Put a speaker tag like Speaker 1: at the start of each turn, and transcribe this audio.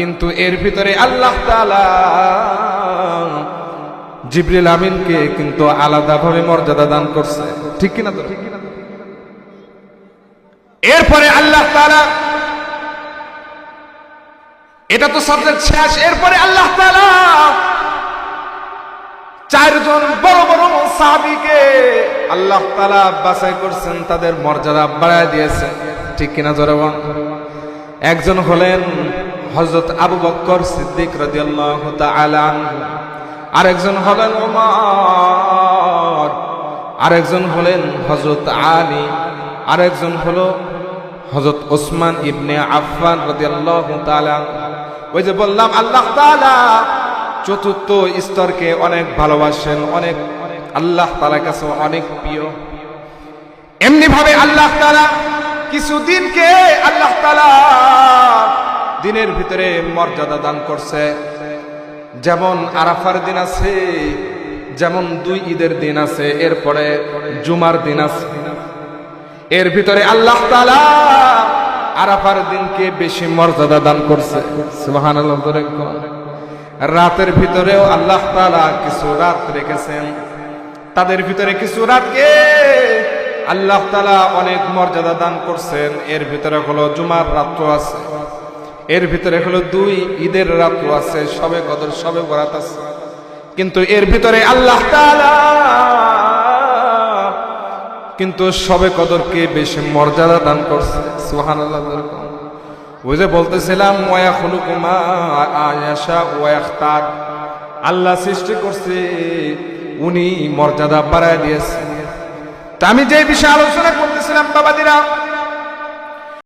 Speaker 1: কিন্তু এর ভিতরে আল্লাহ তাআলা জিবরিল আমিনকে কিন্তু আলাদাভাবে মর্যাদা দান করছে, ঠিক কিনা? তো এরপরে আল্লাহ তাআলা, এটা তো সাবজেক্ট শেষ, এরপরে আল্লাহ তাআলা চারজন বড় বড় সাহাবীকে আল্লাহ তাআলা বাছাই করছেন, তাদের মর্যাদা বাড়ায় দিয়েছেন, ঠিক কিনা? জোরে বল। একজন হলেন হযরত আবু বকর সিদ্দিক রাদিয়াল্লাহু তাআলা আনহু, আরেকজন হলেন ওমর, আরেকজন হলেন হযরত আলী, আরেকজন হলো হযরত ওসমান ইবনে আফফান রাদিয়াল্লাহু তাআলা। ওই যে বললাম আল্লাহ তাআলা চতুর্থ স্তরকে অনেক ভালোবাসেন, অনেক আল্লাহ তাআলার কাছে অনেক প্রিয়। এমনি ভাবে আল্লাহ তাআলা কিছু দিনকে আল্লাহ তাআলা দিনের ভিতরে মর্যাদা দান করছে। যেমন আরাফার দিন আছে, যেমন 2 ঈদের দিন আছে, এরপরে জুমার দিন আছে। এর ভিতরে আল্লাহ তাআলা আরাফার দিনকে বেশি মর্যাদা দান করছে, সুবহানাল্লাহ। রাতের ভিতরেও আল্লাহ তাআলা কিছু রাত রেখেছেন, তাদের ভিতরে কিছু রাতকে আল্লাহ তাআলা অনেক মর্যাদা দান করছেন। এর ভিতরে হলো জুমার রাত আছে, এর ভিতরে হলো 2 ঈদের রাত আছে, শবে কদর, শবে বরাত আছে। কিন্তু এর ভিতরে আল্লাহ তাআলা কিন্তু শবে কদরকে বেশি মর্যাদা দান করছে, সুবহানাল্লাহ। ওই যে বলতেছিলাম ওয়া খুলুকু মা আয়াশা ওয়া ইখতার, আল্লাহ সৃষ্টি করছে, উনি মর্যাদা বাড়ায় দিয়েছেন। তা আমি যে বিষয়ে আলোচনা করতেছিলাম বাবাদিরা,